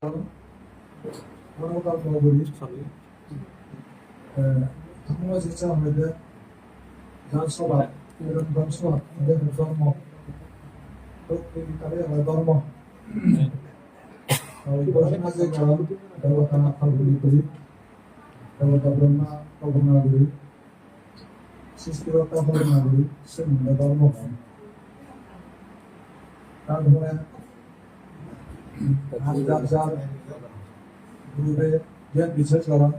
Oradan doğru tabii. Tanımaz içerisinde Jansoba, Iran Jansoba, Iran Dharma, Tokyo Dharma. Başına zekalı, Devata Kalbuli Kuli, Devata Brahma Kalbuna Kuli, Sistirata Kalbuna Kuli, Sinda Dharma. তারপরে যার যার গ্রুপে জ্ঞান বিশ্বাস করা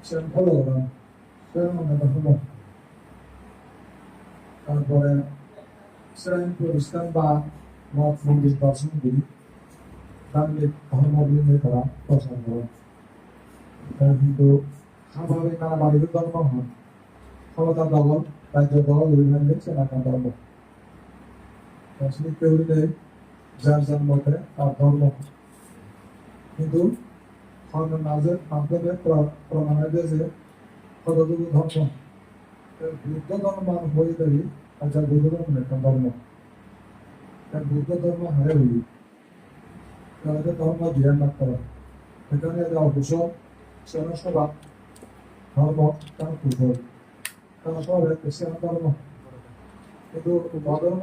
সেরকম follow করা সেরকম একটা হলো তারপরে সেরকম প্রতিষ্ঠান বা মত মন্দির দর্শন করি তাহলে ধর্মগুলি করা প্রচার করা কিন্তু স্বাভাবিক নানা বাড়ির ধর্ম হয় ক্ষমতা দখল রাজ্য দখল অভিযান সে নানা ধর্ম রাজনীতি হইলে যার যার মতে তার ধর্ম কিন্তু ধর্মের মাধ্যমে প্রমাণের যে কতটুকু ধর্ম বুদ্ধ ধর্ম হয়ে যাবে আচ্ছা বুদ্ধ ধর্ম একটা ধর্ম বুদ্ধ ধর্ম হারে হইবে তাহলে ধর্ম ধ্যান না করা এখানে অবসর সেনসভা ধর্ম তার কুশল তার সবে ক্রিশ্চিয়ান ধর্ম কিন্তু অধর্ম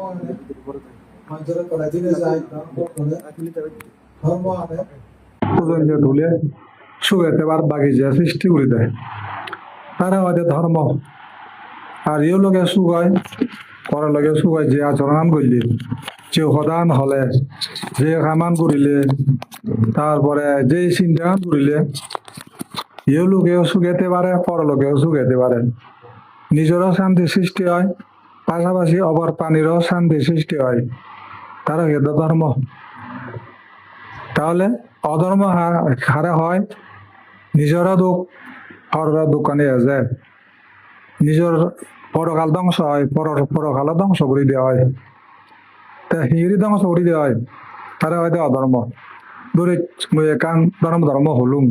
মানুষের করা দিনে যায় ধর্ম আনে প্রয়োজন ঢুলে শুয়েতে বার বাগিচা সৃষ্টি করে দেয় তারা আমাদের ধর্ম আর ইও লোকে শুকায় করার লগে শুকায় যে আচরণ করলে যে সদান হলে যে কামান করিলে তারপরে যে চিন্তা করিলে ইও লোকেও শুকাইতে পারে পরলোকেও শুকাইতে পারে নিজেরও শান্তি সৃষ্টি হয় পাশাপাশি অপর প্রাণীরও শান্তি সৃষ্টি হয় তারা হেদা ধর্ম তাহলে অধর্ম হারে হয় নিজেরও দুঃখ হররা দোকানে যায় নিজের পরকাল ধ্বংস হয় পরকালও ধ্বংস করে দেওয়া হয় তা হিঁড়ি ধ্বংস করে দেওয়া হয় তারা হয়তো অধর্ম ধরে একান ধর্ম হলুম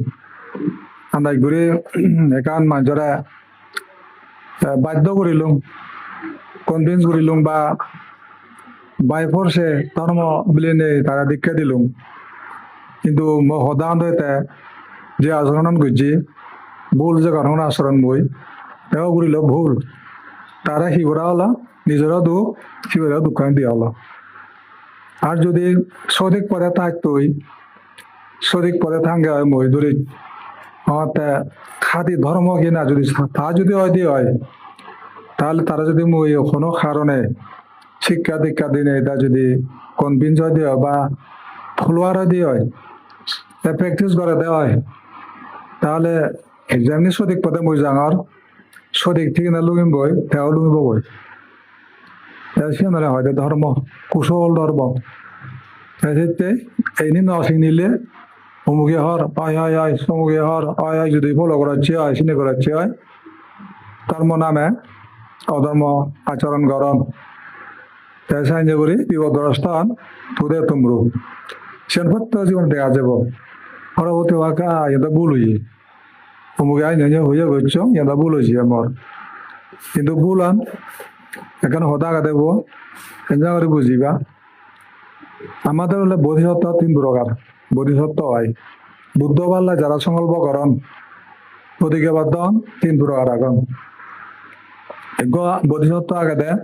আমরা ঘুরে একান মানুষরা বাধ্য করিলুম কনভিন্স করিলুম বা বাই ফোর্সে ধর্ম বলে নেই তারা দীক্ষা দিলুম কিন্তু সদান্ত যে আচরণ করছি ভুল যে কারণ আচরণ বই এও করিল ভুল তারা শিবরা হলো নিজেরও দুঃখ শিবরা দোকান দিয়া হলো আর যদি সঠিক পথে থাকতই সঠিক পথে থাঙ্গে হয় মই ধরি খাতি ধর্ম কিনা যদি তা যদি হয় তাহলে তারা যদি মই কোনো কারণে শিক্ষা দীক্ষা দিনে এটা যদি কনভিন্স হয় দিয়ে বা ফলোয়ার দিয়ে হয় প্র্যাকটিস করে দেওয়া হয় তাহলে যেমনি সঠিক পথে মই যাঙর সঠিক ঠিক না লুকিম বই তেও লুকিব বই সেখানে হয়তো ধর্ম কুশল ধর্ম এইনি নসিং নিলে অমুকে হর হয় সমুখে হর হয় যদি ফলো করাচ্ছি হয় চিনে করাচ্ছি হয় ধর্ম নামে অধর্ম আচরণ গরম সাহায্য করি বিপদস্থান তুদে তুমরু সেন প্রত্যেক জীবন দেখা যাব পরবর্তী ভাষা এটা ভুল হয়ে অমুকে আইন হয়ে গেছ এটা ভুল হয়েছে আমার কিন্তু ভুল আন এখানে হতাকা দেব এনজা করে বুঝিবা আমাদের হলে বোধিসত্ত্ব 3 প্রকার বোধিসত্ত্ব হয় বুদ্ধ পাল্লা যারা সংকল্প করন প্রতিজ্ঞাবদ্ধ 3 প্রকার আগন বোধিসত্ত্ব আগে দেয়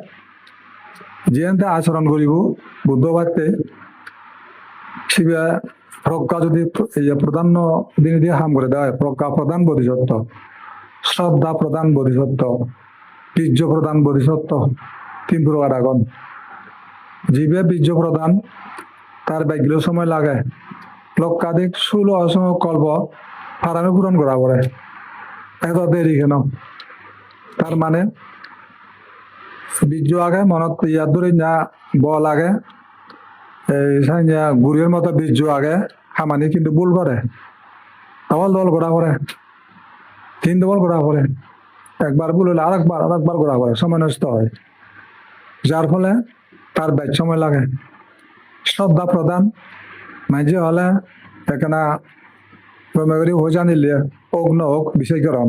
যেতে আচরণ করিব বুদ্ধ বাড়তে শিবা প্রজ্ঞা যদি প্রধান দিনে দিয়ে হাম করে দেয় প্রজ্ঞা প্রধান বোধিসত্ত্ব শ্রদ্ধা প্রধান বোধিসত্ত্ব বীর্য প্রধান বোধিসত্ত্ব 3 প্রকার আগন জীবে বীর্য প্রধান তার ব্যাগ্য সময় লাগে লক্ষাধিক 16 কল্প ফারামে পূরণ করা পড়ে এত দেরি কেন তার মানে বীর্য আগে মনত ইয়াদ ধরে না বল আগে গুড়ির মতো বীর্য আগে হামানি কিন্তু ভুল করে আবার দল করা করে 3 দল করা করে একবার ভুল হলে আরেকবার করা করে সময় নষ্ট হয় যার ফলে তার ব্যাচ সময় লাগে শ্রদ্ধা প্রধান মাঝে হলে এখানে ব্রহ্মগরি হয়ে জানিলে অগ্ন হোক বিশেষ গরম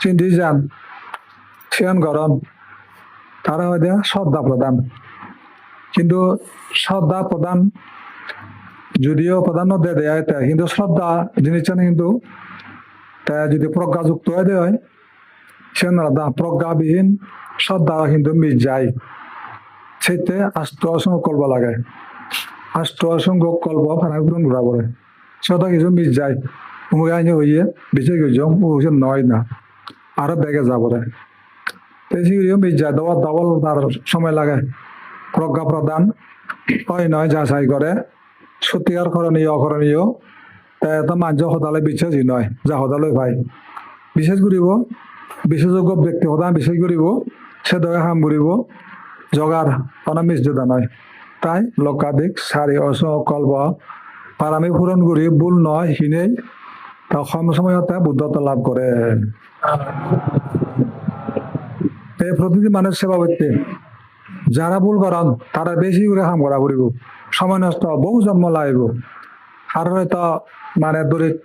চিন্তি যান সেন গরম তারা হয়তো শ্রদ্ধা প্রধান কিন্তু শ্রদ্ধা প্রধান যদিও প্রাধান্য দিয়ে দেয় কিন্তু শ্রদ্ধা জিনিসটা কিন্তু তা যদি প্রজ্ঞাযুক্ত হয়ে দেয় সে না প্রজ্ঞাবিহীন শ্রদ্ধা কিন্তু মিস যায় সেতে আষ্ট অসংখ্য কল্প লাগে আষ্ট অসংখ্য কল্প ফানা পূরণ ঘুরা পড়ে শ্রদ্ধা কিছু মিস যায় উমুক আইনি হইয়ে বেঁচে গেছম ও নয় না আরো বেগে যাব রে সেগুলিও মিস যায় ডবল ডবল তার সময় লাগে প্রজ্ঞা প্রদান হয় নয় যাচাই করে সত্যিকার করণীয় অকরণীয় এটা মাঞ্জ সদালে বিশ্বাসী নয় যা সদালৈ ভাই বিশেষ কৰিব বিশেষজ্ঞ ব্যক্তি সদায় বিশেষ কৰিব সে দয়া কাম কৰিব জগাৰ অনামিষ্যতা নয় তাই লক্ষাধিক চাৰি অকল্প পাৰামি পূৰণ কৰি ভুল নয় সিনেই তা কম সময়তে বুদ্ধত্ব লাভ কৰে এই প্রতিটি মানুষ সেবা করতে যারা ভুল করান তারা বেশি করে কাম করা করিব সময় নষ্ট বহু জন্ম লাগিব আর হয়তো মানে দূরিত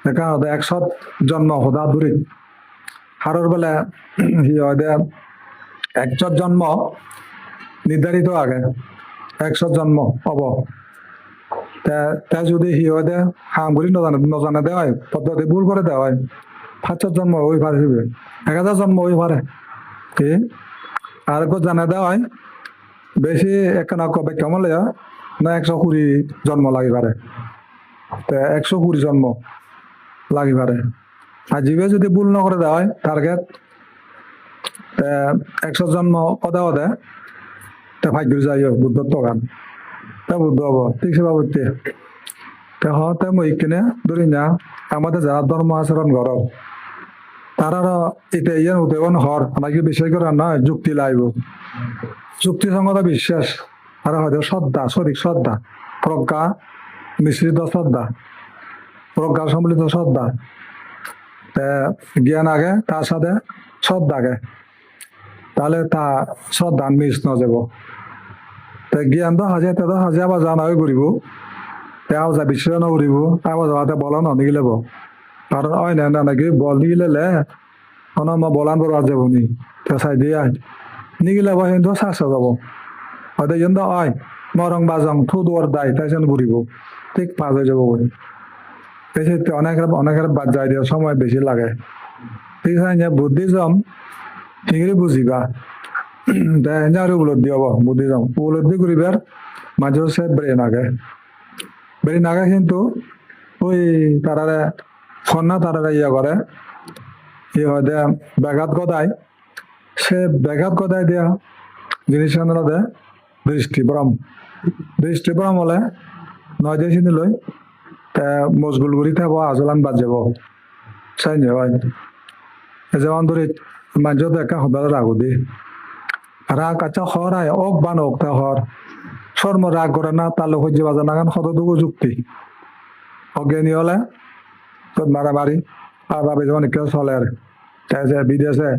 দেখা হতো 100 জন্ম সদা দূরিত হারর বেলা কি হয় 100 জন্ম নির্ধারিত আগে 100 জন্ম হব তা যদি সি হয় কাম করি নজানে দেওয়া হয় পদ্ধতি ভুল করে দেওয়া হয় 500 জন্ম ওই পারে 1000 জন্ম ওই পারে কি আর জানা দেওয়া হয় বেশি একখানা কবে কেমন না 120 জন্ম লাগিবারে 120 জন্ম লাগিবারে আর জীবে যদি ভুল নকরে দেওয়া হয় টার্গেট 100 জন্ম অদা অদে তা ভাগ্য যাই বুদ্ধত্ব গান তা বুদ্ধ হব ঠিক সে বাবুতে তে মই কিনে ধরি না আমাদের যারা ধর্ম আচরণ কর তারা এটা ইয়ান উদ্যোগন হর আমাকে বিষয় করে নয় যুক্তি লাগব যুক্তিসঙ্গত বিশ্বাস আর হয়তো শ্রদ্ধা সঠিক শ্রদ্ধা প্রজ্ঞা মিশ্রিত শ্রদ্ধা প্রজ্ঞা সম্মিলিত শ্রদ্ধা জ্ঞান আগে তার সাথে শ্রদ্ধা আগে তাহলে তা শ্রদ্ধা মিস ন যাব জ্ঞান তো হাজে তে হাজে আবার জানা হয়ে ঘুরিব তেও যা বিশ্লেষণ করিব আবার যাওয়াতে বল নিগিলেব কারণ অয় না নাকি বল নিগিলে মই বলান বলা যাব নি চাই দিয়ে নিগিলে কিন্তু চাষা যাব হয়তো কিন্তু অয় মরং বাজং থু দুয়ার দায় তাই যেন ঘুরিব ঠিক পাস হয়ে যাব বলি অনেকের বাদ যাই দিয়ে সময় বেশি লাগে ঠিক আছে বুদ্ধিজম ঠিকই বুঝিবা আর উপলব্ধি হব বুদ্ধিজম উপলব্ধি করিবার মাঝে সে ব্রেন আগে কিন্তু ওই তারারে ফন্না তারারে ইয়ে করে ই হয় দে ব্যাঘাত গদায় সে ব্যাঘাত গদায় দিয়া জিনিস দে দৃষ্টিভ্রম হলে নয় দিয়ে চিনি লই মজগুল গুড়ি থাকব আজলান বাদ যাব চাই নি হয় যেমন ধরি মাঝে একা সদায় রাগো দি রাগ আচ্ছা হর আয় ওক বান ওক তা হর সর্ম রাগ করে না তার লোক হচ্ছে বাজার নাগান শতটুকু যুক্তি অজ্ঞানী হলে তোর মারামারি আর ভাবে যেমন কেউ চলে আর বিদেশে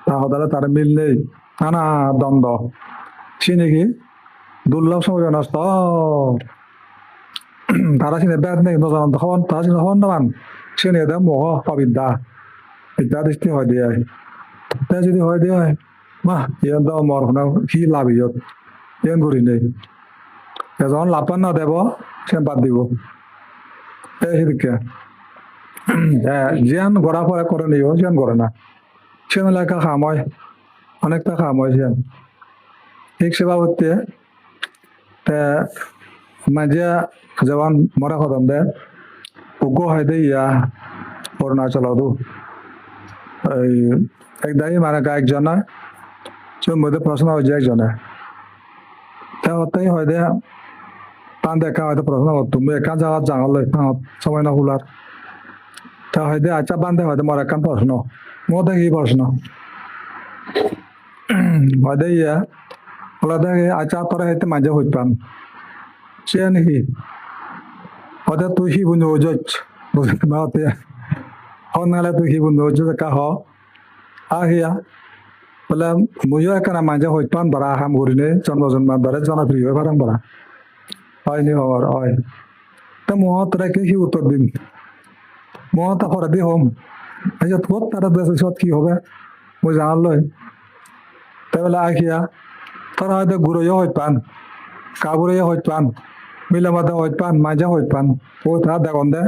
তা হতালে তার মিল নেই নানা দ্বন্দ্ব সে নাকি দুর্লভ সময় নষ্ট তারা চিনে বেদ নেই নজন তারা চিনে হন নামান সে নিয়ে দেয় মোহ অবিদ্যা বিদ্যা দৃষ্টি হয় দিয়ে তাই যদি হয় দিয়ে মা ইয়ে তো মর কি লাভ ইয়ত ইয়ে ঘুরি নেই যখন লাভ না দেব সে বাদ দিব সেদিকে জিয়ান গড়া পড়া করে নিও জিয়ান করে না সে এলাকা খাম হয় অনেকটা খাম হয় জিয়ান ঠিক সেবা করতে মাঝে যেমন মরা খতম দে উগ্র হয় দে ইয়া অরুণাচল এই একদাই মানে একজনে সে মধ্যে প্রশ্ন হয়েছে একজনে তাই হয় দে টান দেখা হয়তো প্রশ্ন তুমি একা যাওয়ার জাঙাল সময় না খোলার তা হয়তো আচ্ছা বান্ধে হয়তো মর একান প্রশ্ন মো দেখি প্রশ্ন হয়তো ইয়া বলে দেখে আচ্ছা তোরা হয়তো মাঝে হইত পান সে নাকি হয়তো তুই সি বন্ধু হইছ বুঝতে হলে তুই সি বন্ধু হইছ কাহ আহিয়া বলে মইও একানা মাঝে হইত পান বারা হাম করিনে জন্মজন্মার দ্বারা জনপ্রিয় হয়ে পারাম বারা হয়নি হওয়ার হয় তা মহতরা কে কি উত্তর দিন মহতা পরে দি হম আচ্ছা তোর তারা দেশে সব কি হবে মই জানাল লই তাই বলে আখিয়া তোরা হয়তো ঘুরইও হইত পান কাবুরইও হইত পান মিলে মাথা হইত পান মাঝে হইত পান ও তা দেখুন দে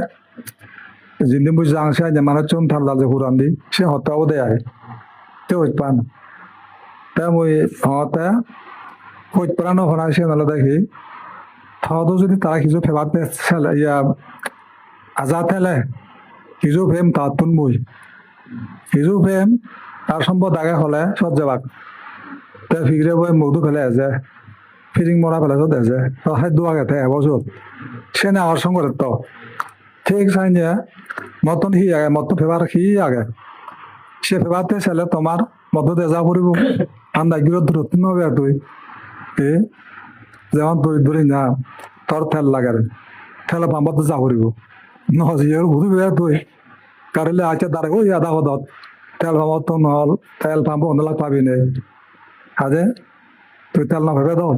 জিন্দি বুঝ জাংসে আজ মানে চুন ঠান্ডা যে হুরান দি সে হতাও দে আয় তে হইত পান তা মই হতে হইত পানো হনা সে নালা দেখি থাও যদি তারা কিছু ফেবাতে ইয়া আজাদ হেলে কিছু ফেম তাতুন মুই কিছু ফেম তার সম্পদ আগে হলে সব যাবাক তে ফিরে বই মধু ফেলে আছে ফিরিং মরা ফেলে সব আছে তো হাই দোয়া গেতে এবছর সে না আমার সঙ্গে তো ঠিক চাই যে মতন হি আগে মত ফেবার হি আগে সে ফেবাতে ছেলে তোমার মত দেজা পড়িব আন্দাজ দূরত্ব হবে তুই এ যেমন দড়ি দড়ি না তোর তেল লাগে তেলে পাম্পত যা পড়িব নজির ঘুরি বেয়া তুই কারিলে আছে দাঁড়ে ওই আধা হদত তেল পাম্পত তো নহল তেল পাম্প অনলাগ পাবি নে আজে তুই তেল না ভেবে দাও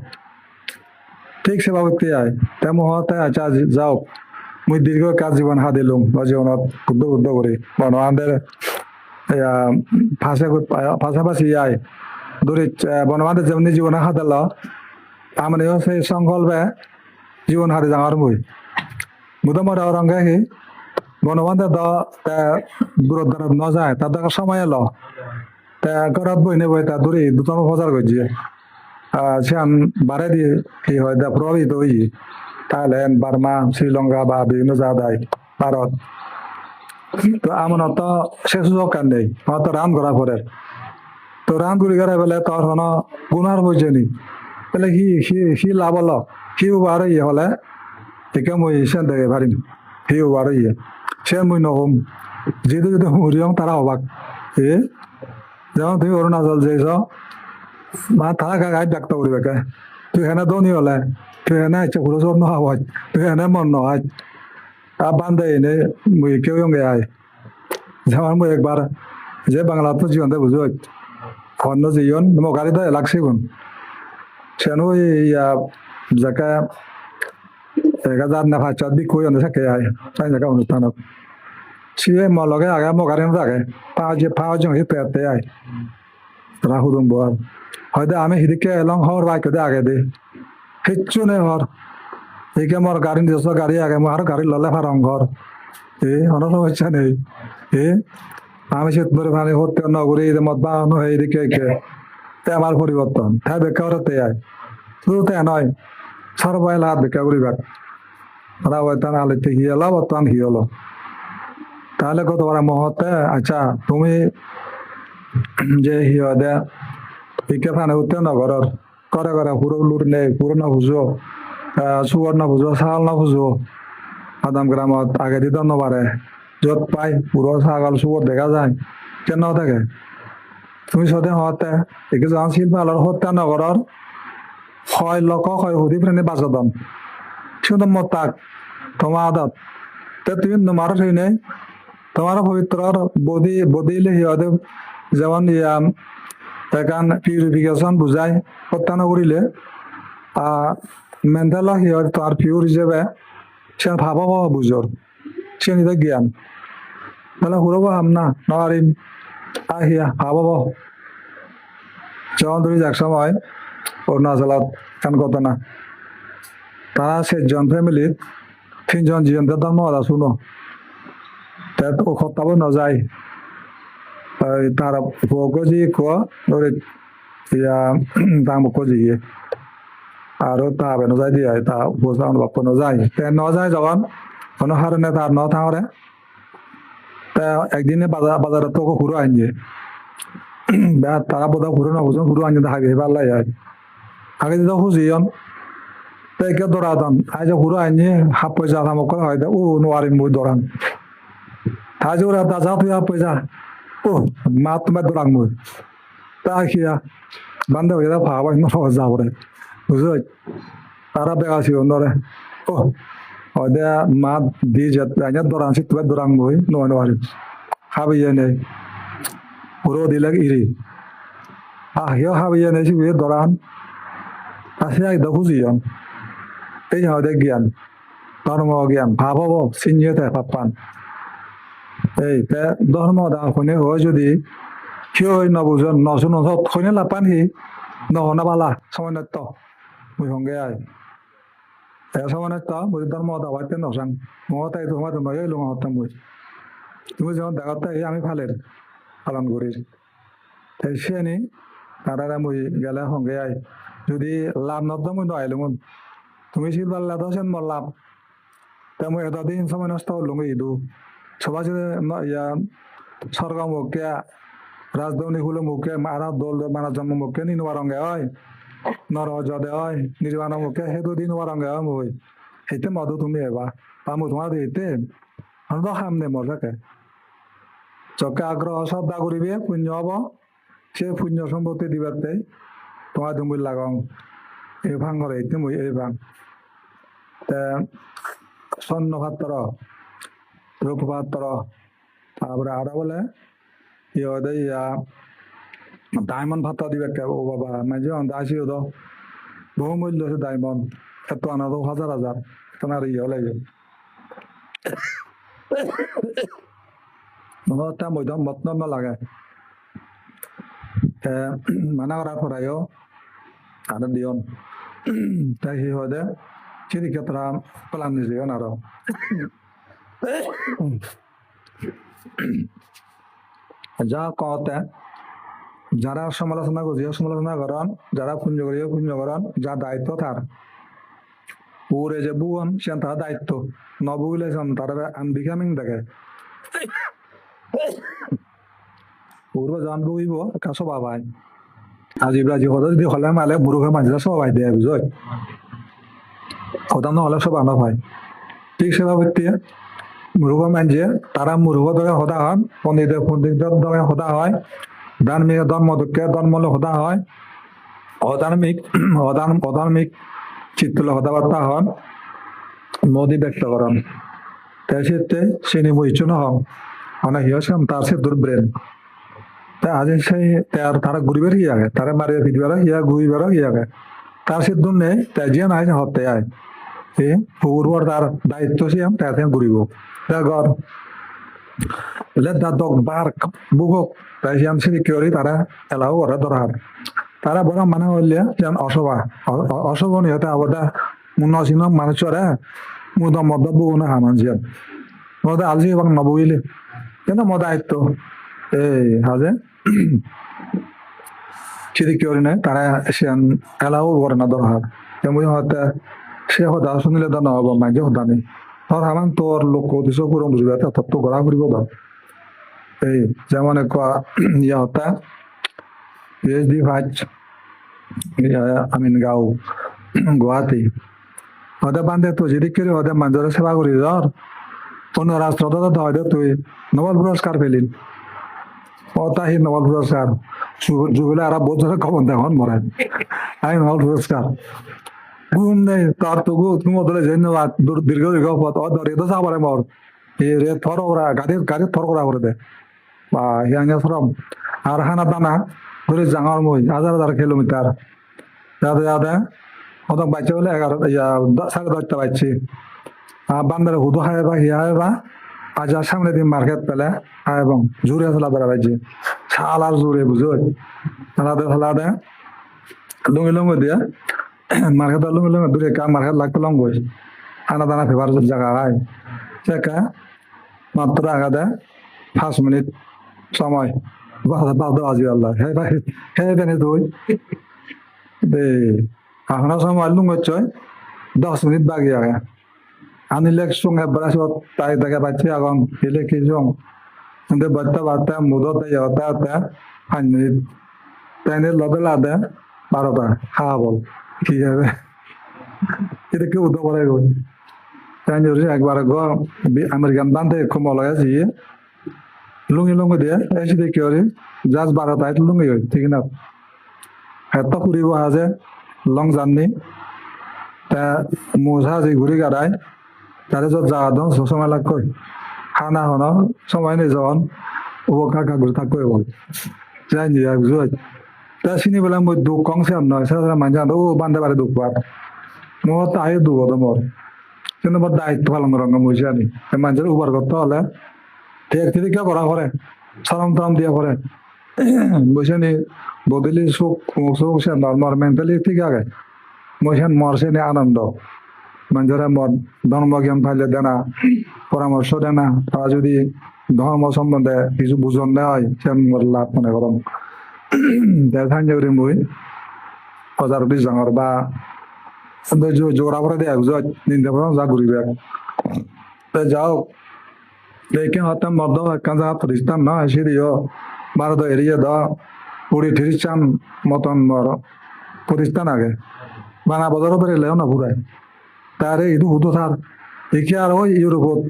ঠিক সেবা করতে আয় তেমন হতে আচ্ছা যাও মুই দীর্ঘ কাজ জীবন হা দিলুম বা জীবনত বুদ্ধ বুদ্ধ করি বনবান্ধের পাশাপাশি আয় দূরে বনবান্ধের যেমনি জীবনে হা দিল তার সেই সংকল্পে জীবন হারি যাওয়ার মুই মোটামুটি রঙে হি বনবান্ধে দূর দূরত ন যায় তার দেখা সময় এলো তা ঘরত বই নেবই তা দূরে দুতম প্রচার করছে সেখান বারে দিয়ে কি হয় দা প্রভাবিত হই থাইল্যান্ড বার্মা শ্রীলঙ্কা বা বিভিন্ন জায়গায় ভারত তো আমার তো সে সুযোগ কান নেই আমার তো রান করা পরে তো রান করি করে বলে তোর হন গুনার বইছে নি বলে সি লাভ হলো সিও বার ইয়ে হলে একে মই সেন দেখে পারিম সিও বার ইয়ে সে মই নহম যেহেতু যদি হুরিয়ম তারা অবাক এ যেমন তুমি অরুণাচল যেছ মা তারা গাই ডাক্তার করিবে কে তুই হেনে ধনী হলে তুই হেনে ইচ্ছে ঘুরে চোর নহয় তুই হেনে মন নহয় আর বান্ধে এনে মই কেউ গে আয় যেমন মই একবার যে বাংলা তো জীবনতে বুঝো অন্য জীবন মো গাড়িতে লাগছে গুণ সেন ইয়া যাকে 1000 না 500 বি কই অন্য থাকে আয় তাই জায়গা অনুষ্ঠানত সিয়ে মো লগে আগে মো গাড়ি থাকে পাওয়া জং হি পেতে আয় রাহুদম বল হয়তো আমি হিদিকে এলং হর বাইক দে আগে দে কিচ্ছু নেই হর এইকে মোর গাড়ি নিজস্ব গাড়ি আগে মো আর গাড়ি ললে ফারং ঘর এ কোনো সমস্যা নেই এ আমি সে ধরে মানে হতে নগরী মত বাহন এইদিকে তে আমার পরিবর্তন তাই বেকারতে আয় শুধু তে নয় সর্বাইল হাত বেকা করিবার ওরা ওইতান আলিতে হিয়ালো বর্তমান হিয়ালো তাহলে কত বড় মহতে আচ্ছা তুমি যে হিয়া দে ইকে ফানে উঠতে নগরর করে করে পুরো লুট নেই পুরো না বুঝো সুগর না বুঝো ছাগল না বুঝো আদাম গ্রামত আগে দিতে নবারে যত পাই পুরো ছাগল সুগর দেখা যায় কেন থাকে তুমি সতে হতে একে যখন শিল্প আলোর হত্যা নগরর 6 লক্ষ 6 হুদি প্রাণী বাঁচতন শুধু মতাক তোমার আদত তে তুমি তোমার সেই নেই তোমার পবিত্র বদিলে হিয়াদে যেমন ইয়াম এখান পিউরিফিকেশন বুঝাই হত্যা নকরিলে মেন্টাল হিয়ার তার পিউর হিসেবে সে ভাবাব বুঝর সে নিজের জ্ঞান তাহলে হুরব হাম না নরিম আহিয়া ভাবাব যখন তুমি এক সময় অরুণাচলত কান কত না তারা 6 জন ফ্যামিলির 3 জন জীবন ধর্ম আদা শুনো ও খতাবো ন যায় তারা কোজি কো ধরে ইয়া দাম কোজি আর তা হবে ন যায় দিয়ে তা বোঝানো বাপ ন যায় তে ন যায় যখন কোনো হারনে তার ন থাঙরে তা একদিনে বাজারে তো ঘুরো আনছে তারা বোধহয় ঘুরো না বুঝুন ঘুরো আনছে হাগে পাল্লাই যায় আগে দিতে খুঁজিয়ন তাই কে দৌড়াতাম আজ ঘুরো আনছে হাফ পয়সা থামক হয় ও নোয়ারিম বই দৌড়ান আজ ওরা দাজা তুই হাফ পয়সা ও মা তোমার দৌড়াং বই তা খিয়া বান্ধে হয়ে যা ভাবাই নজা পড়ে বুঝলো তারা বেগাছি ধরে ও হয়তো মা দিয়ে যে দৌড়ানছি তোমার দৌড়াং বই নয় নোয়ারিম খাবিয়ে নেই পুরো দিলে ইরি আহিও খাবিয়ে নেই সিবিয়ে দৌড়ান আসে একদম খুঁজিয়ন এই হয়তো জ্ঞান ধর্ম জ্ঞান ভাব হব চিনিয়ে থাকে ভাবপান এই ধর্ম শুনে হয় যদি কিয় নবুঝন নশুন শুনে লাপান সি নহনা পালা সময় নত্য মুই সঙ্গে আয় সমানে তো বুঝি ধর্ম হতা হইতে নসাং মহতাই তোমার তো নয় লোক হতাম বুঝ তুমি যখন দেখাতে আমি ফালের পালন করি তাই সে নি তারা মুই গেলে সঙ্গে আই যদি লাভ নদ্দ মুই নয় তুমি সিলবার লাভ আছেন মর লাভ তা মুই এতদিন সময় নষ্ট হলুম ইদু সবাই যদি ইয়া সরকার মুখে রাজধানী খুলে মুখে মারা দল মারা জন্ম মুখে নিন রঙে হয় নর জদে হয় নির্বাণ মুখে সেইটো দিন রঙে হয় মুই সেইতে মধু তুমি এবা বা মু তোমার দিতে আমরা খাম নে মর থাকে চকে আগ্রহ শ্রদ্ধা করিবে পুণ্য হব সে পুণ্য সম্পত্তি দিবাতে তোমার তুমি লাগাও এই ভাঙ করে এইতে মুই এই ভাঙ তে স্বর্ণ পাত্র রূপ পাত্র তারপরে আরো বলে ইয়া ডায়মন্ড ভাতা দিবে ও বাবা মাঝে আসি তো বহুমূল্য আছে ডায়মন্ড এত আনা তো হাজার হাজার তোমার ইয়ে লাগে মনটা মধ্যম মতন লাগে মানা করা পড়াইও আর দিয়ন তাই সি হয় দে সেদিক ক্ষেত্রে প্লান নিজে আরো যা কতে যারা সমালোচনা করছিও সমালোচনা করেন যারা পুণ্য করিও পুণ্য করেন যা দায়িত্ব তার পুরে যে বুয়ন সে তার দায়িত্ব নবুলে তার আনবিকামিং দেখে পূর্ব জান বইব কাছো বাবাই আজি ব্রাজি হদ যদি হলে মালে মুরুখে মানুষরা সবাই দেয় বুঝয় হতাম নহলে সব আনা হয় ঠিক সেভাবে মুরুখ মানছে তারা মুরুখ দরে হতা হন পণ্ডিত দরে হতা হয় ধার্মিক ধর্মদুঃখে ধর্মলে হতা হয় অধার্মিক চিত্তলে হতাবার্তা হন মোদী ব্যক্ত করেন তাই সে শ্রেণী বইচন হন অনেক হিয়সাম তার সে দুর্ব্রেন তা আজ সেই তারা ঘুরিবার কি আগে তারা মারিয়া ফিরবার ইয়া ঘুরিবার কি আগে তার সে দুন নেই তাই যে নাই হতে আয় এ পূর্বর তার দায়িত্ব সে তাতে ঘুরিব ঘর দক বার বুকক তাই সে সিকিউরি তারা এলাও করে ধরার তারা বড় মানে হইলে যেন অশোভনীয়তা আবদা মুন্নসিন মানুষরা মুদ মদ বুনে হামান যেন মদ আজি এবং নবইলে কেন মদ দায়িত্ব এই হাজে সিকিউরি নাই তারা সে এলাও করে না ধরার তেমনি হয়তো সে হতা শুনিলে তো নহব মাঝে হতা নেই ধর হামান তোর লোক দিছ পুরো বুঝবে তত তো ঘোরা ফুরিব ধর এই যেমন ইয়া হতা পিএইচডি ভাজ গাঁও গুৱাহাটী সদায় বান্ধে তো যদি কৰি সদায় মানুহৰে সেৱা কৰি ধৰ অন্য ৰাষ্ট্ৰত হয়তো তুই নোবেল পুৰস্কাৰ পেলিন সি নোবেল পুৰস্কাৰ জুবিলে আৰু বহুত জনে খবৰ দেখোন মৰে আমি নোবেল পুৰস্কাৰ ঘুম নেই তার তো তুমি ওদের ধন্যবাদ দীর্ঘ পথ ধরে তো যাবারে মর এই রে থর ওরা গাড়ি থর করা করে দে বা হিয়াঙ্গে ফরম আর হানা দানা ধরে জাঙার মই হাজার কিলোমিটার যাতে যাতে ওদের বাচ্চা বলে 11:30 বাচ্চি বান্দারে হুদু খায় বা হিয়া বা আজ সামনে দিন মার্কেট পেলে এবং জোরে ফেলা বেড়া বাজছে শাল আর জোরে বুঝো ফেলাদে লুঙ্গি দিয়ে মার্কেট লুঙ্গি দূরে মার্কেট লাগতে লঙ্গ আনা দানা ফেভার জায়গা হয় সেকা মাত্র আগাদে 5 মিনিট সময় বাজি আল্লাহ হে বেনে তুই এখন সময় লুঙ্গ 10 মিনিট বাকি আগে আনিলে সঙ্গে বেড়াছত তাই দেখে পাচ্ছি এখন এলে কি সং কিন্তু বাচ্চা মুদত হতে 5 মিনিট তাই লগে লাদে 12টা খাওয়া বল কি হবে এটা কেউ উদ্যোগ করে গো তাই একবার আমেরিকান বান্ধে কমল আছে লুঙ্গি দিয়ে এসে দেখি ওরে জাস্ট 12টায় লুঙ্গি হয় ঠিক না এত ফুরিব আছে লং জার্নি তা মোজা যে ঘুরি গাড়ায় তারে যত যাওয়া দন সময় লাগবে খানা হনো সময় নেই যখন ও কাকা ঘুরে থাকবে বল যাই নি বুঝো তা চিনি পেলাম মই দুঃখ কংসে নয় সারা মানুষ ও বান্ধে পারে দুঃখ পার মোর তো আয় দুঃখ তো মোর কিন্তু মোর দায়িত্ব পালন করার মই জানি মানুষের উবার করতে হলে ঠিক করা করে সরম টরম দিয়ে করে বসে নি বদলি সুখ সে নর্মাল মেন্টালি ঠিক আগে বসে মরছে নি আনন্দ মানুষেরা ধর্ম জ্ঞান পাইলে দেনা পরামর্শ দেয় না, তারা যদি ধর্ম সম্বন্ধে কিছু বুঝন দেওয়া হয় সে লাভ মনে করম মই 2020 ডাঙৰ বা জোৰা পৰা দিয়ে নিন্দা পৰা যা ঘূৰিবে যাওক দেখে হতাম মদ একখান যা প্রতিষ্ঠান নয় সিরিও ভারত এরিয়ে দ 20-30 চান মতন প্রতিষ্ঠান আগে বানা বদর পেরেলেও না ঘুরায় তারে ইদু হুতো থার একে আর ওই ইউরোপত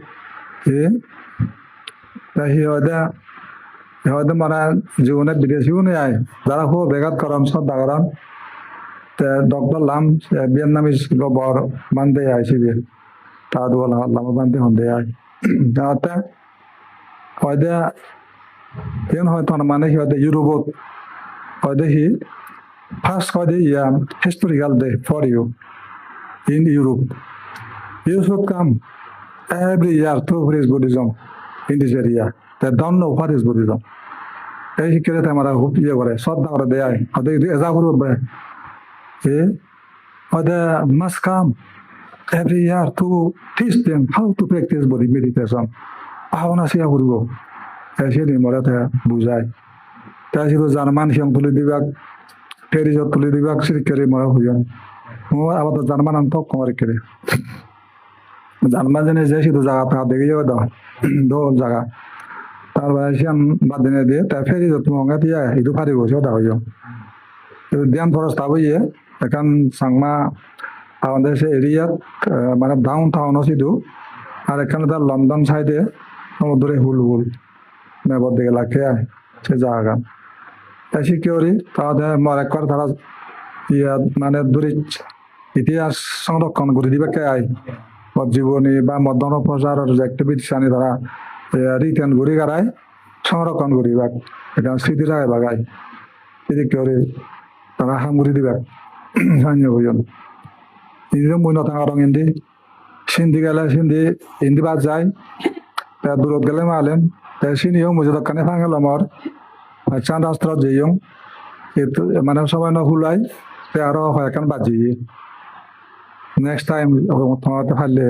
হয়তো মানে জীবনে বিদেশিও নেই আয় যারা খুব বেগাত করাম সব দাগরাম ডক্টর লাম ভিয়েতনামিজ গবর বান্ধে আইসি দিয়ে তা দুয়ালা লামা বান্ধে হন্দে আয় তাতে হয়তো কেন হয়তো মানে হয়তো ইউরোপত হয়তো হি ফার্স্ট হয়তো historical day for you in Europe. You should come every year to praise Buddhism in this area. They don't know what is Buddhism. এই শিক্ষাতে আমরা খুব ইয়ে করে শ্রদ্ধা করে দেয় ওদের এজা করবে ওদের must come every year to teach them how to practice body meditation. ভাবনা শিয়া করব সেদিন মরে বুঝায় তাই শুধু জার্মান সিং তুলে দিবাক ফেরিজত তুলে দিবাক শিক্ষারে মরা হইয়ান আবার তো জার্মান আনতো কমারে কেড়ে জার্মান জেনে যে শুধু জায়গা থাকা দেখে যাবে দো জায়গা তারপরে সিয়ান বাদ দিনে দিয়ে তাই ফেরি যত মঙ্গা দিয়ে ইদু ফারি গেছে ওটা হইয়া ধ্যান ফরস তাবইয়ে এখন সাংমা আমাদের সে এরিয়াত মানে ডাউন টাউনও সিধু আর এখানে তার লন্ডন সাইডে সমুদ্রে হুল হুল মেবর দিকে লাগে সে জায়গা তাই শিক্ষরি তাদের মরেকর তারা ইয়াত মানে দূরে ইতিহাস সংরক্ষণ করে দিবে কে আই জীবনী বা মদন প্রচারের যে অ্যাক্টিভিটিস আনি তারা রিটার্ন ঘুরি গাড়ায় সংরক্ষণ করিবা এখানে স্মৃতি রায় বাগায় এদিক করে তারা হামগুড়ি দিবা সাহায্য হইন ইন্দি মূল্য থাকা ইন্দি সিন্ধি গেলে সিন্ধি হিন্দি বাদ যায় দূরত গেলে মালেন সিনিও মুজে দোকানে ফাঙেল আমার চাঁদ রাস্তা যেইং মানে সবাই না হুলাই আরো এখন বাজি নেক্সট টাইম তোমাতে ফাইলে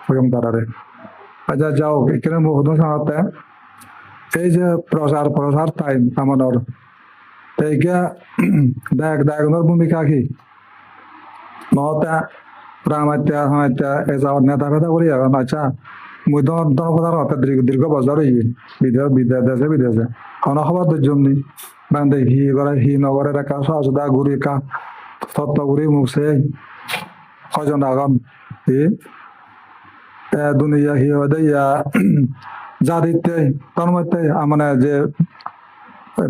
হইং তারারে আচ্ছা যাও এখানে বহু সাথে এই যে প্রচার টাইম আমাদের এইটা দায়গণের ভূমিকা কি নহতে রামাত্যা হামাত্যা এই যাওয়ার নেতা ফেতা করি এখন আচ্ছা মুই দনপদার হাতে দীর্ঘ বছর বিদেশে অনখবর জন্য বান্ধে হি করে হি নগরে রেখা সহজদা ঘুরি কা তত্ত্ব ঘুরি মুখছে কজন আগাম দুনিয়া হি হয়ে ইয়া জাদিতে তন্মতে মানে যে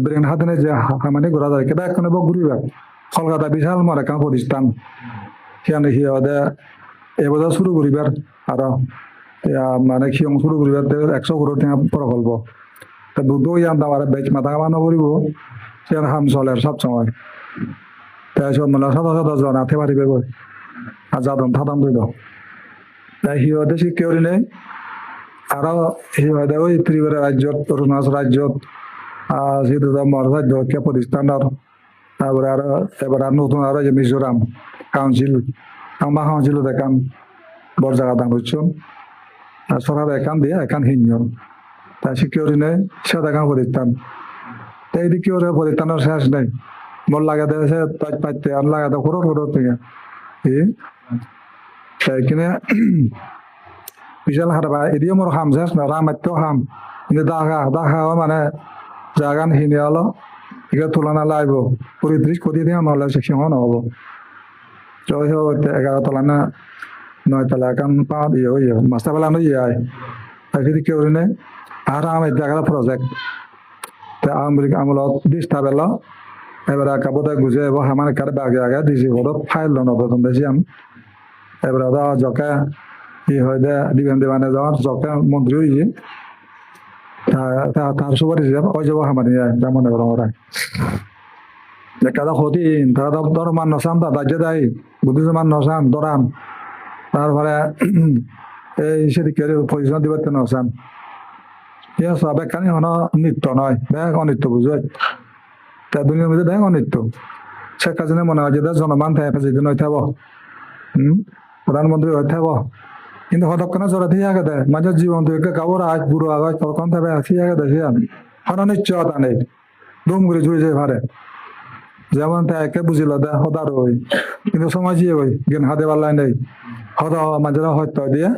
ব্রেন হাতে যে মানে ঘোরা যায় কেটা এখন ঘুরিবা কলকাতা বিশাল মার একটা প্রতিষ্ঠান সেখানে হি হয়ে এবছর শুরু করিবার আর মানে সিয়ং শুরু করিবার 100 কোটি টাকা প্রকল্প তা দুধ ইয়ান দাম আর বেচ মাথা কামানো করিব সেখানে হাম চলে সব সময় তাই সব মানে শত জন আতে পারিবে আর যাদন থাতাম দিল তাই সিহঁতে শিক্ষা নেই আরো সিহঁতে ওই ত্রিপুরা রাজ্যত অরুণাচল রাজ্যত যিটো মোৰ ৰাজ্য প্ৰতিষ্ঠানৰ তারপরে আরো এবার আর নতুন আরো যে মিজোরাম কাউন্সিল আমা কাউন্সিলত একান বড় জায়গা দান হচ্ছে আর সরকার একান দিয়ে একান হিঞ্জন তা সিকিউরি নেই সে একান প্রতিষ্ঠান তো এই দিকে ওরা প্রতিষ্ঠানের শেষ নেই মোর লাগাতে আছে পাইতে আর লাগাতে করো থেকে সেইখানে বিশাল হারবা এদিকে মোর খাম শেষ না রামাত্য খাম কিন্তু দেখা মানে জাগান হিনে হলো এগুলো তুলনা লাগব 30 কোটি দিয়ে নহলে সেকশন নহব 11 তলা না 9 তলা এখন পাঁচ হয়ে মাস্টার বেলা ইয়ে আয় তাকে কেউ নেই আর আমি জায়গা প্রজেক্ট আমেরিকা আমলত দিস্তা বেলা এবার কাপড় গুজে আমার কার বাগে আগে দিছি ঘরত ফাইল লন প্রথম বেশি আম এবার জকা ই হয় দে দিবেন দেবানে যাওয়ার জকা মন্ত্রী হয়ে তার সবার হিসাব ওই যাব হামানি যেমন ওরা দেখা ক্ষতি তারা ধর মান নসান তা দাজ্য দেয় বুদ্ধিজ মান নসান দরান তারপরে এই সেদিকে পজিশন দিবে নসান ইয়া সব একখানি হন নৃত্য নয় ব্যাগ অনৃত্য বুঝবে তা দুনিয়ার মধ্যে ব্যাগ অনৃত্য শেখ হাসিনা মনে হয় যে জনমান থাকে যদি নয় থাকব প্রধানমন্ত্রী হয়ে থাকব কিন্তু হতক্ষণে চলে ঠিক আছে দে মাঝে জীবন থেকে কাপড় আজ বুড়ো আগাজ তখন থাকবে ঠিক আছে দে সে হন নিশ্চয়তা নেই দুম করে জুড়ে যেতে পারে যেমন তাকে বুঝিল দে হতার ওই কিন্তু সমাজ ওই জ্ঞান হাতে পাল্লাই নেই হত মাঝে হত্যা দিয়ে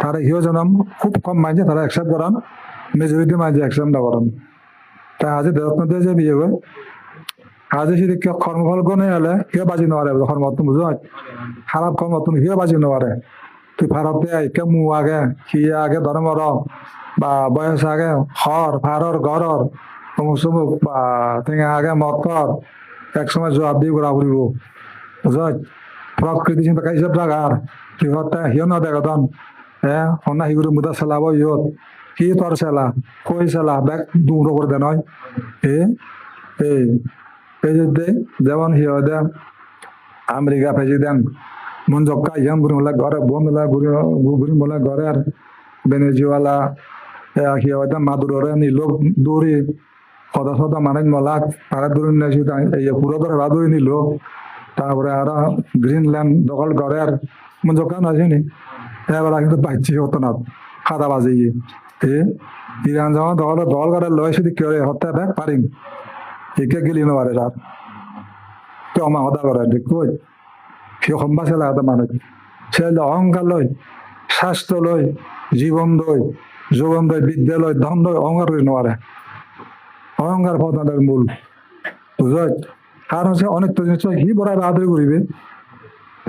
তারা হিও জনম খুব কম মাঝে তারা অ্যাকসেপ্ট করান মেজরিটি মাঝে অ্যাকসেপ্ট না করান তা আজি দেরত্ন দিয়ে যে বিয়ে হয় আজি যদি কর্মফল গনে এলে হিও বাজি নোৱাৰে কর্মত্ম বুঝো খারাপ কর্মত্ম হিও বাজি নোৱাৰে তুই ভারতে কে মু আগে সি আগে ধর্মর বা বয়স আগে হর ফারর গরর অমুক সমুক বা তিনি আগে মত কর একসময় জবাব দিয়ে ঘোরা ফুরিব বুঝো প্রকৃতি চিন্তা কাইসে জাগার তুই হতে হিও না দেখতন হ্যাঁ হন্না হিগুরি মুদা চালাব ইহত কি তোর চালা কই চালা ব্যাগ দূর করে দে নয় এই এই যে যেমন হিও দে আমেরিকা প্রেসিডেন্ট মন জক্কা ইয়াম গুরি মোলা ঘরে বন্ধলা গুরি মোলা ঘরে আর ভেনেজুয়েলা হিও দে মাদুররে নিলো দূরি সদা সদা মানে মোলা তারা দূরি নেছি এই পুরো ধরে বাদুরি নিল তারপরে আর গ্রিনল্যান্ড দখল করে আর মন জক্কা নাছিনি এবার কিন্তু পাইছি হতো না খাতা বাজে ইরান যখন দল করে লয় সেদিক কি হতে পারিম একে গেলি নবারে রাত তো আমার হতা করে দেখুই সে সম্ভা ছেলে হতে মানুষ ছেলে অহংকার লয় স্বাস্থ্য লয় জীবন লয় যৌবন লয় বিদ্যা লয় ধন লয় অহংকার করে নবারে অহংকার পতনের মূল বুঝল কারণ হচ্ছে অনেক তো জিনিস সি বড়াই বাহাদুরি করিবে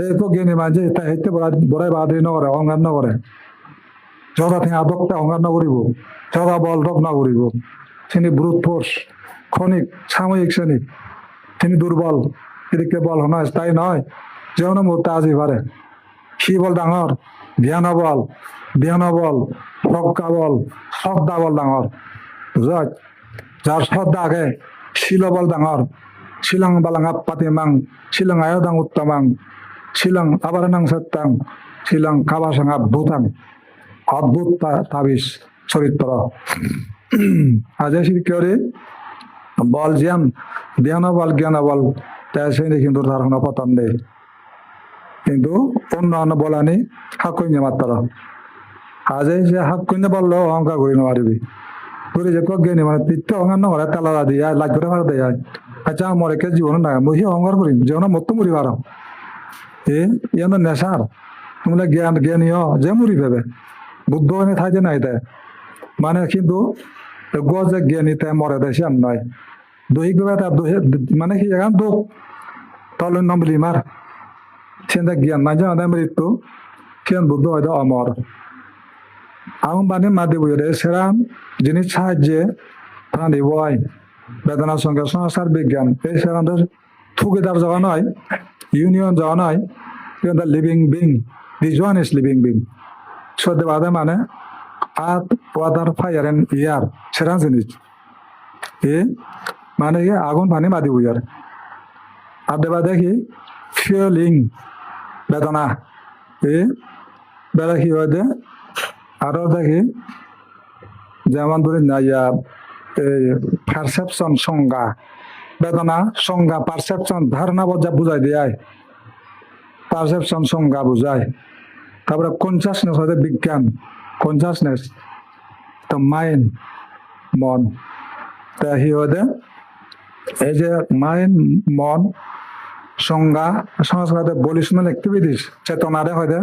একো জ্ঞানী মাঝে তা হেঁটে বড়াই বাহাদুরি নকরে অহংকার নকরে যথা থেকে আদকটা অহংকার নকরিব যথা বল রক নকরিব তিনি ব্রুট ফোর্স ক্ষণিক সাময়িক শ্রেণী তিনি দুর্বল এদিকে বল নয় তাই নয় যেমন মুহূর্তে আজি পারে সি বল ডাঙর জ্ঞান বল জ্ঞান বল প্রজ্ঞা বল শ্রদ্ধা বল ডাঙর বুঝল যার শ্রদ্ধা আগে শিল বল ডাঙর শিলং বালাঙা পাতিমাং শিলং আয়দাং উত্তমাং শিলং আবারানাং সত্যাং শিলং কাবাসাঙা ভূতাং অদ্ভুত তাবিজ চরিত্র আজ শিক্ষরে বল জ্ঞান ধ্যান বল জ্ঞান বল তাই সেই কিন্তু তার কোনো পতন নেই কিন্তু অন্য বলানি হাক কইনে মাত্র আজ সে হাক কইনে বললো অহংকার করি নোৱাৰিবি করে যে জ্ঞানী মানে তীর্থ অহংকার নকরে তালা দিয়ে লাগ করে ভাড়া দেয় আচ্ছা মরে কে জীবন না মই অহংকার করিম জীবন মত মরি পার ইয়ানো নেশার তোমরা জ্ঞানী যে মরি ভেবে বুদ্ধ এনে থাকে নাই তাই মানে কিন্তু যে জ্ঞানী তাই মরে দেয় সে নয় দৈহিক ভাবে মানে কি এখন দুঃখ তল নম্বলি মার সেটা জ্ঞান নাই যে মৃত্যু সেন বুদ্ধ হয়তো অমর আম বানে মাদি বইরে সেরাম জিনিস সাহায্যে প্রাণী বয় বেদনার সঙ্গে সংস্কার বিজ্ঞান এই সেরামদের থুকেদার যাওয়া নয় ইউনিয়ন যাওয়া নয় কিন্তু living being this one is living being সত্যি বাদে মানে আর্থ ওয়াটার ফায়ার এন্ড ইয়ার সেরাম জিনিস মানে কি আগুন পানি মাদি বইয়ার আর দেবা দেখি ফিউলিং বেদনা বেলা কি হয় দে আরো দেখি যেমন ধরি না ইয়া পারসেপশন সংজ্ঞা বেদনা সংজ্ঞা পারসেপশন ধারণা বুঝাই দেয় পারসেপশন সংজ্ঞা বুঝায় তারপরে কনসাসনেস হচ্ছে বিজ্ঞান কনসাসনেস তো মাইন্ড মন তা হি হতে এই যে মাইন্ড মন সংজ্ঞা সংস্কার ভলিউশনাল অ্যাক্টিভিটিস চেতনারে হয়তো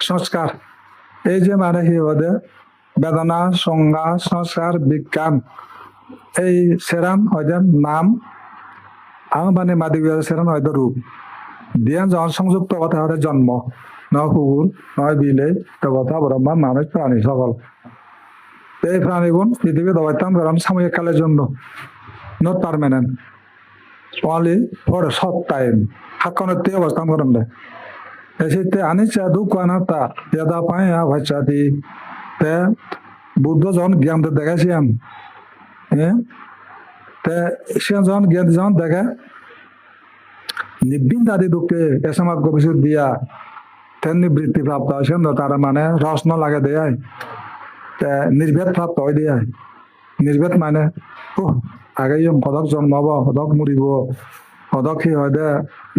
সংস্কার এই যে মানে কি হতে বেদনা সংজ্ঞা সংস্কার বিজ্ঞান এই সেরাম হয়তো নাম আম মানে মাদি সেরাম হয়তো রূপ দিয়ে যখন সংযুক্ত কথা হতে জন্ম নয় কুকুর নয় বিলে কথা ব্রহ্মা মানুষ প্রাণী সকল এই প্রাণীগুণ পৃথিবী অবস্থান করেন সাময়িক কালের জন্য not permanent only for a short time hakkanতে অবস্থান করেন দেয় এসে আনিচা দুঃখ আনাতা ইয়াদা পায়া ভাষাতি তে বুদ্ধ যখন জ্ঞান দেখাছিলাম তে সে যখন জ্ঞান যখন দেখে নিবৃত্ত আদি দুঃখে এসমাগ গভীর দিয়া তেন নিবৃত্তি প্রাপ্ত হয়েছেন তারা মানে রস ন লাগে দেয় নির্ভেদ প্রাপ্ত হয় দেয় নির্ভেদ মানে আগে সদক জন্মাব সদক মরিব সদক সি হয় দে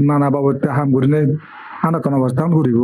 নানা বাবদ হাম ঘুরি নেই আনা কোনো অবস্থান ঘুরিব